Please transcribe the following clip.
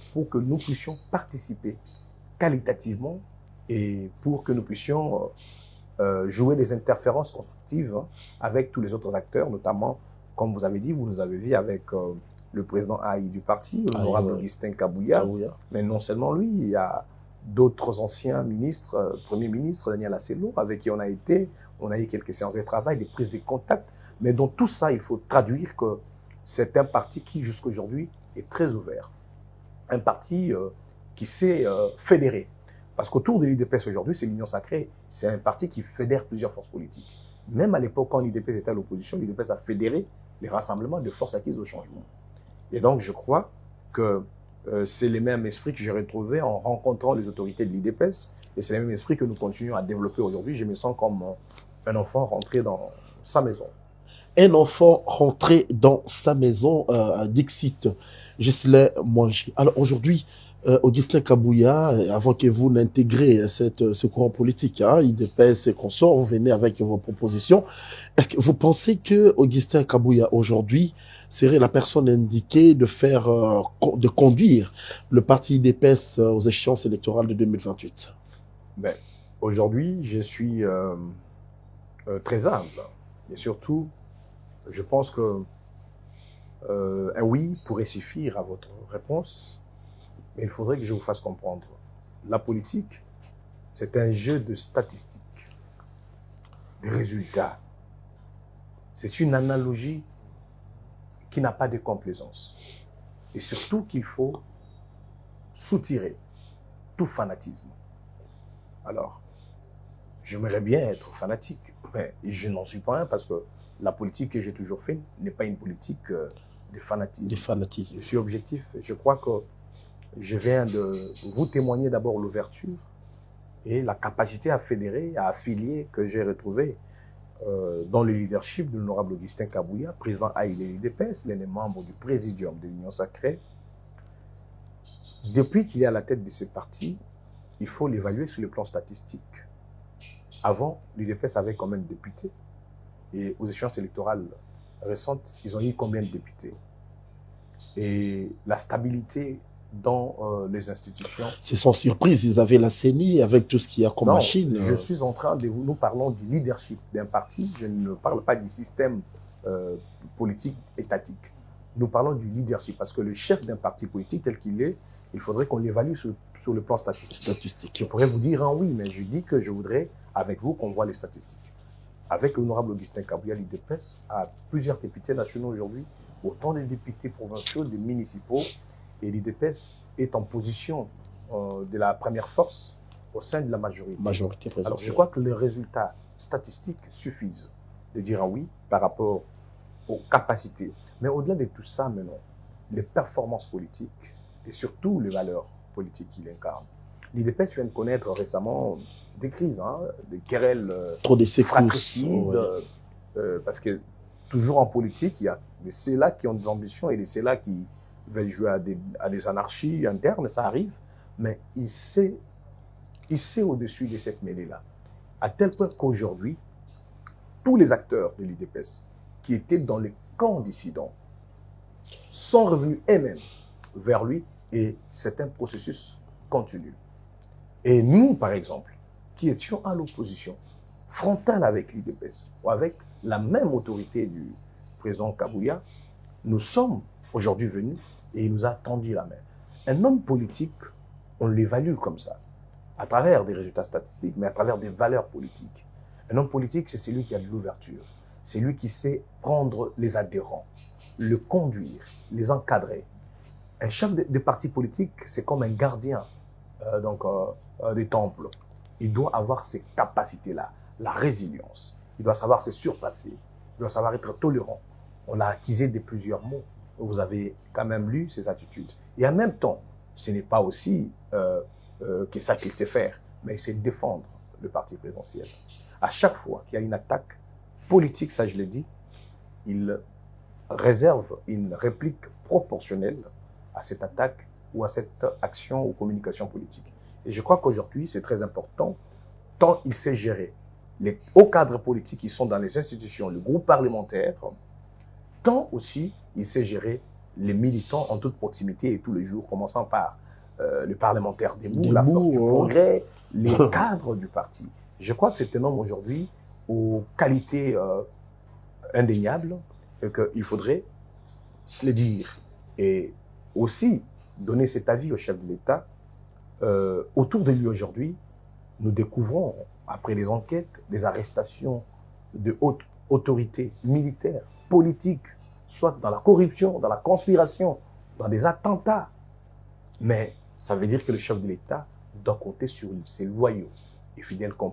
faut que nous puissions participer qualitativement et pour que nous puissions jouer des interférences constructives avec tous les autres acteurs, notamment, comme vous avez dit, vous nous avez vu avec le président AI du parti, l'honorable Augustin Kabouya, mais non seulement lui, il y a d'autres anciens ministres, Premier ministre, Daniel Assello, avec qui on a eu quelques séances de travail, des prises de contact, mais dans tout ça, il faut traduire que c'est un parti qui, jusqu'à aujourd'hui, est très ouvert. Un parti qui s'est fédéré. Parce qu'autour de l'UDPS aujourd'hui, c'est l'Union sacrée. C'est un parti qui fédère plusieurs forces politiques. Même à l'époque, quand l'UDPS était à l'opposition, l'UDPS a fédéré les rassemblements de forces acquises au changement. Et donc, je crois que c'est le même esprit que j'ai retrouvé en rencontrant les autorités de l'UDPS. Et c'est le même esprit que nous continuons à développer aujourd'hui. Je me sens comme un enfant rentré dans sa maison. Un enfant rentré dans sa maison, Dixit Ghislain Mwangi. Alors aujourd'hui, Augustin Kabouya, avant que vous n'intégrez ce courant politique, IDPS et consorts, vous venez avec vos propositions. Est-ce que vous pensez que Augustin Kabouya aujourd'hui serait la personne indiquée de conduire le parti IDPS aux échéances électorales de 2028? Ben, aujourd'hui, je suis très humble. Et surtout, je pense que un oui pourrait suffire à votre réponse. Mais il faudrait que je vous fasse comprendre. La politique, c'est un jeu de statistiques, de résultats. C'est une analogie qui n'a pas de complaisance. Et surtout qu'il faut soutirer tout fanatisme. Alors, j'aimerais bien être fanatique, mais je n'en suis pas un parce que la politique que j'ai toujours faite n'est pas une politique de fanatisme. Je suis objectif. Je crois que je viens de vous témoigner d'abord l'ouverture et la capacité à fédérer, à affilier que j'ai retrouvée dans le leadership de l'honorable Augustin Kabouya, président AI de l'UDPS, l'un des membres du présidium de l'Union sacrée. Depuis qu'il est à la tête de ce parti, il faut l'évaluer sur le plan statistique. Avant, l'UDPS avait combien de députés? Et aux échéances électorales récentes, ils ont eu combien de députés? Et la stabilité dans les institutions. C'est sans surprise, ils avaient la CENI avec tout ce qu'il y a comme machine. Je suis en train de nous parlons du leadership d'un parti, je ne parle pas du système politique étatique. Nous parlons du leadership parce que le chef d'un parti politique tel qu'il est, il faudrait qu'on l'évalue sur le plan statistique. Je pourrais vous dire un oui, mais je dis que je voudrais avec vous qu'on voit les statistiques. Avec l'honorable Augustin Kabouya, l'UDPS a plusieurs députés nationaux aujourd'hui, autant de députés provinciaux, de municipaux. Et l'IDPS est en position de la première force au sein de la majorité. Alors je crois que les résultats statistiques suffisent de dire un oui par rapport aux capacités. Mais au-delà de tout ça maintenant, les performances politiques et surtout les valeurs politiques qu'il incarne. L'IDPS vient de connaître récemment des crises, des querelles fratricides, parce que toujours en politique, il y a ceux-là qui ont des ambitions et ceux-là qui veulent jouer à des anarchies internes, ça arrive, mais il sait au-dessus de cette mêlée-là. À tel point qu'aujourd'hui, tous les acteurs de l'IDPS qui étaient dans les camps dissidents sont revenus eux-mêmes vers lui et c'est un processus continu. Et nous, par exemple, qui étions à l'opposition, frontale avec l'IDPS, ou avec la même autorité du président Kabouya, nous sommes aujourd'hui venus et il nous a tendu la main. Un homme politique, on l'évalue comme ça, à travers des résultats statistiques, mais à travers des valeurs politiques. Un homme politique, c'est celui qui a de l'ouverture. C'est lui qui sait prendre les adhérents, le conduire, les encadrer. Un chef de parti politique, c'est comme un gardien des temples. Il doit avoir ces capacités-là, la résilience. Il doit savoir se surpasser. Il doit savoir être tolérant. On a acquis de plusieurs mots. Vous avez quand même lu ces attitudes. Et en même temps, ce n'est pas aussi que ça qu'il sait faire, mais il sait défendre le parti présidentiel. À chaque fois qu'il y a une attaque politique, ça je l'ai dit, il réserve une réplique proportionnelle à cette attaque ou à cette action ou communication politique. Et je crois qu'aujourd'hui, c'est très important, tant il sait gérer les hauts cadres politiques qui sont dans les institutions, le groupe parlementaire, tant aussi il sait gérer les militants en toute proximité et tous les jours, commençant par le parlementaire Debout, la Force du Progrès, les cadres du parti. Je crois que c'est un homme aujourd'hui aux qualités indéniables et qu'il faudrait se le dire et aussi donner cet avis au chef de l'État. Autour de lui aujourd'hui, nous découvrons, après les enquêtes, des arrestations de hautes autorités militaires, politiques, soit dans la corruption, dans la conspiration, dans des attentats. Mais ça veut dire que le chef de l'État doit compter sur ses loyaux et fidèles compagnons.